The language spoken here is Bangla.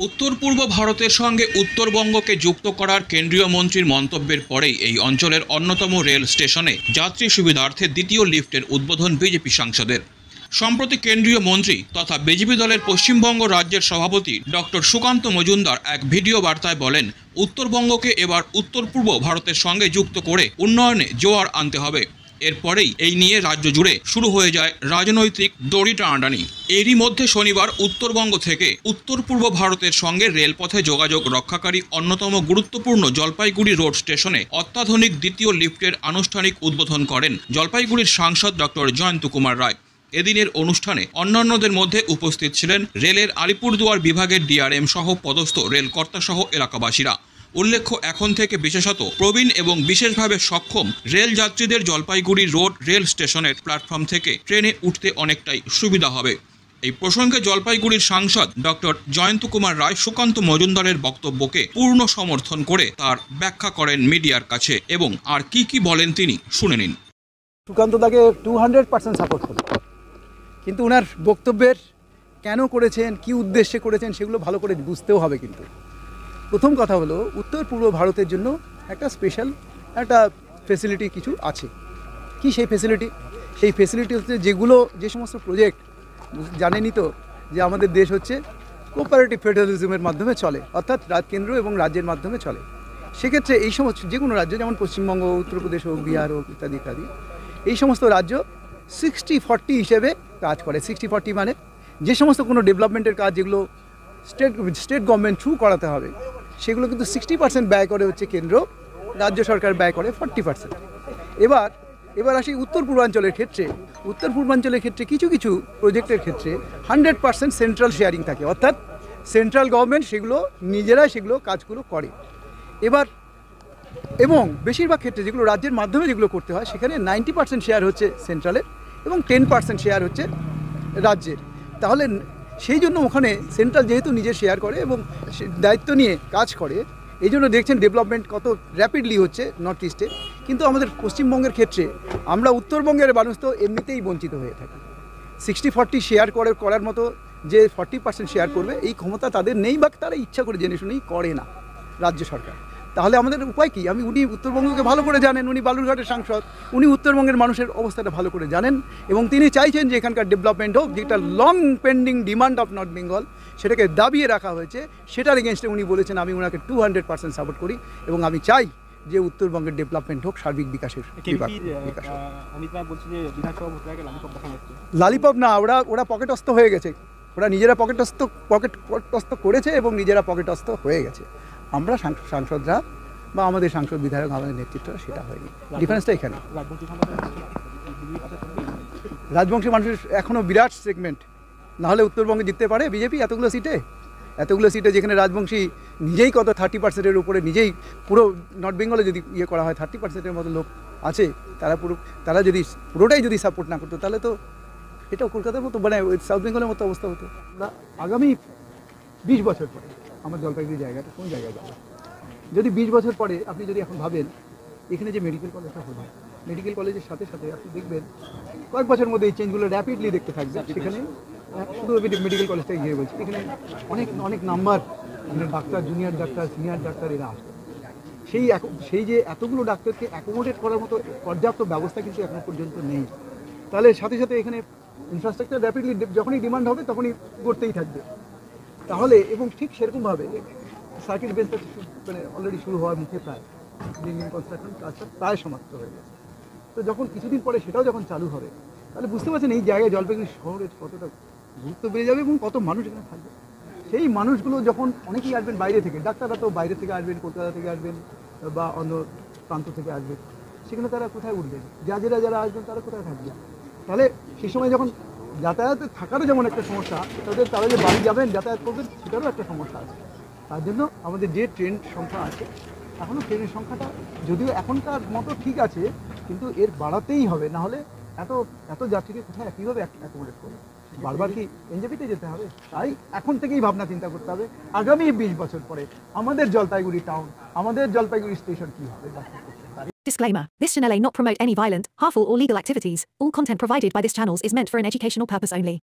উত্তর পূর্ব ভারতের সঙ্গে উত্তরবঙ্গকে যুক্ত করার কেন্দ্রীয় মন্ত্রীর মন্তব্যের পরেই এই অঞ্চলের অন্যতম রেল স্টেশনে যাত্রী সুবিধার্থে দ্বিতীয় লিফটের উদ্বোধন বিজেপি সাংসদের। সম্প্রতি কেন্দ্রীয় মন্ত্রী তথা বিজেপি দলের পশ্চিমবঙ্গ রাজ্যের সভাপতি ডক্টর সুকান্ত মজুমদার এক ভিডিও বার্তায় বলেন, উত্তরবঙ্গকে এবার উত্তর পূর্ব ভারতের সঙ্গে যুক্ত করে উন্নয়নে জোয়ার আনতে হবে। এরপরেই এই নিয়ে রাজ্য জুড়ে শুরু হয়ে যায় রাজনৈতিক দড়ি টানাটানি। এরই মধ্যে শনিবার উত্তরবঙ্গ থেকে উত্তর পূর্ব ভারতের সঙ্গে রেলপথে যোগাযোগ রক্ষাকারী অন্যতম গুরুত্বপূর্ণ জলপাইগুড়ি রোড স্টেশনে অত্যাধুনিক দ্বিতীয় লিফটের আনুষ্ঠানিক উদ্বোধন করেন জলপাইগুড়ির সাংসদ ডক্টর জয়ন্ত কুমার রায়। এদিনের অনুষ্ঠানে অন্যান্যদের মধ্যে উপস্থিত ছিলেন রেলের আলিপুরদুয়ার বিভাগের ডিআরএম সহ পদস্থ রেলকর্তা সহ এলাকাবাসীরা। উল্লেখ্য, এখন থেকে বিশেষত প্রবীণ এবং বিশেষভাবে সক্ষম রেল যাত্রীদের জলপাইগুড়ি রোড রেল স্টেশনের প্ল্যাটফর্ম থেকে ট্রেনে উঠতে অনেকটাই সুবিধা হবে। এই প্রসঙ্গে জলপাইগুড়ির সাংসদ ডক্টর জয়ন্ত কুমার রায় সুকান্ত মজুমদারের বক্তব্যকে পূর্ণ সমর্থন করে তার ব্যাখ্যা করেন মিডিয়ার কাছে এবং আর কি বলেন তিনি শুনে নিন। সুকান্ত দাকে 200% সাপোর্ট করি, কিন্তু ওনার বক্তব্যের কেন করেছেন, কি উদ্দেশ্যে করেছেন সেগুলো ভালো করে বুঝতেও হবে। কিন্তু প্রথম কথা হলো, উত্তর পূর্ব ভারতের জন্য একটা স্পেশাল একটা ফেসিলিটি কিছু আছে। কি সেই ফেসিলিটি? সেই ফেসিলিটি হচ্ছে যে সমস্ত প্রজেক্ট, জানেনই তো যে আমাদের দেশ হচ্ছে কোঅপারেটিভ ফেডারেলিজমের মাধ্যমে চলে, অর্থাৎ কেন্দ্র এবং রাজ্যের মাধ্যমে চলে। সেক্ষেত্রে এই সমস্ত যে কোনো রাজ্য, যেমন পশ্চিমবঙ্গ, উত্তরপ্রদেশ হোক, বিহার হোক, ইত্যাদি ইত্যাদি, এই সমস্ত রাজ্য 60-40 হিসেবে কাজ করে। 60-40 মানে যে সমস্ত কোনো ডেভেলপমেন্টের কাজ যেগুলো স্টেট গভর্নমেন্ট থ্রু করাতে হবে, সেগুলো কিন্তু 60% ব্যয় করে হচ্ছে কেন্দ্র, রাজ্য সরকার ব্যয় করে 40%। এবার আসি উত্তর পূর্বাঞ্চলের ক্ষেত্রে। উত্তর পূর্বাঞ্চলের ক্ষেত্রে কিছু কিছু প্রজেক্টের ক্ষেত্রে 100% সেন্ট্রাল শেয়ারিং থাকে, অর্থাৎ সেন্ট্রাল গভর্নমেন্ট সেগুলো কাজগুলো করে। এবং বেশিরভাগ ক্ষেত্রে যেগুলো রাজ্যের মাধ্যমে যেগুলো করতে হয়, সেখানে 90% শেয়ার হচ্ছে সেন্ট্রালের এবং 10% শেয়ার হচ্ছে রাজ্যের। তাহলে সেই জন্য ওখানে সেন্ট্রাল যেহেতু নিজে শেয়ার করে এবং দায়িত্ব নিয়ে কাজ করে, এই জন্য দেখছেন ডেভেলপমেন্ট কত র্যাপিডলি হচ্ছে নর্থ ইস্টে। কিন্তু আমাদের পশ্চিমবঙ্গের ক্ষেত্রে আমরা উত্তরবঙ্গের মানুষ তো এমনিতেই বঞ্চিত হয়ে থাকি। 60-40 শেয়ার করার মতো যে 40% শেয়ার করবে, এই ক্ষমতা তাদের নেই, বা তারা ইচ্ছা করে জেনে শুনেই করে না রাজ্য সরকার। তাহলে আমাদের উপায় কি? উনি উত্তরবঙ্গকে ভালো করে জানেন, উনি বালুরঘাটের সাংসদ, উনি উত্তরবঙ্গের মানুষের অবস্থাটা ভালো করে জানেন এবং তিনি চাইছেন যে এখানকার ডেভেলপমেন্ট হোক। যেটা long pending demand of north Bengal, সেটাকে দাবিয়ে রাখা হয়েছে, সেটার এগেনস্টে উনি বলেছেন আমি ওনাকে 200% সাপোর্ট করি এবং আমি চাই যে উত্তরবঙ্গের ডেভেলপমেন্ট হোক, সার্বিক বিকাশের বিকাশ হোক। লালিপপ না, ওরা পকেটস্থ হয়ে গেছে, ওরা নিজেরা পকেটস্থ করেছে এবং নিজেরা পকেটস্থ হয়ে গেছে। আমরা সাংসদরা বা আমাদের সাংসদ বিধায়ক, আমাদের নেতৃত্বরা সেটা হয়নি। ডিফারেন্সটা এখানে। রাজবংশী মানুষের এখনও বিরাট সেগমেন্ট, নাহলে উত্তরবঙ্গে জিততে পারে বিজেপি এতগুলো সিটে, যেখানে রাজবংশী নিজেই কত 30%-এর উপরে, নিজেই পুরো নর্থ বেঙ্গলে যদি করা হয় 30%-এর মতো লোক আছে, তারা যদি পুরোটাই যদি সাপোর্ট না করতো, তাহলে তো এটা কলকাতার মতো মানে সাউথ বেঙ্গলের মতো অবস্থা হতো। আগামী 20 বছর পরে আমার জলপাইগুড়ি জায়গাটা কোন জায়গায় যাবে? যদি 20 বছর পরে আপনি যদি এখন ভাবেন এখানে যে মেডিকেল কলেজটা হলো, মেডিকেল কলেজের সাথে সাথে আপনি দেখবেন কয়েক বছরের মধ্যে এই চেঞ্জগুলো র্যাপিডলি দেখতে থাকবে। সেখানে শুধু মেডিকেল কলেজটাই গিয়ে বলছি, এখানে অনেক number doctor, junior doctor, senior doctor এরা আসবে। সেই যে এতগুলো ডাক্তারকে অ্যাকোমোডেট করার মতো পর্যাপ্ত ব্যবস্থা কিন্তু এখনো পর্যন্ত নেই। তাহলে সাথে সাথে এখানে ইনফ্রাস্ট্রাকচার র্যাপিডলি যখনই ডিমান্ড হবে তখনই করতেই থাকবে। তাহলে এবং ঠিক সেরকমভাবে সার্কিট বেঞ্চটা মানে অলরেডি শুরু হওয়ার মুখে, প্রায় বিল্ডিং কনস্ট্রাকশন কাজটা প্রায় সমাপ্ত হয়ে গেছে। তো যখন কিছুদিন পরে সেটাও যখন চালু হবে, তাহলে বুঝতে পারছেন এই জায়গায় জলপাইগুড়ি শহরের কতটা গুরুত্ব বেড়ে যাবে এবং কত মানুষ এখানে থাকবে। সেই মানুষগুলো যখন অনেকেই আসবেন বাইরে থেকে, ডাক্তাররা তো বাইরে থেকে আসবেন, কলকাতা থেকে আসবেন বা অন্য প্রান্ত থেকে আসবেন, সেখানে তারা কোথায় উঠবেন? যারা আসবেন তারা কোথায় থাকবেন? তাহলে সেই সময় যখন যাতায়াতে থাকারও যেমন একটা সমস্যা, তারা যে বাড়ি যাবেন, যাতায়াত করবেন, সেটারও একটা সমস্যা আছে। তার জন্য আমাদের যে ট্রেন সংখ্যা আছে, এখনও ট্রেনের সংখ্যাটা যদিও এখনকার মতো ঠিক আছে, কিন্তু এর বাড়াতেই হবে, না হলে এত যাত্রীকে কোথায় কীভাবে অ্যাকোমোডেট করবে? বারবার কি এনজেপিতে যেতে হবে? তাই এখন থেকেই ভাবনা চিন্তা করতে হবে আগামী 20 বছর পরে আমাদের জলপাইগুড়ি টাউন, আমাদের জলপাইগুড়ি স্টেশন কী হবে। Disclaimer. This channel may not promote any violent, harmful or legal activities. All content provided by this channel is meant for an educational purpose only.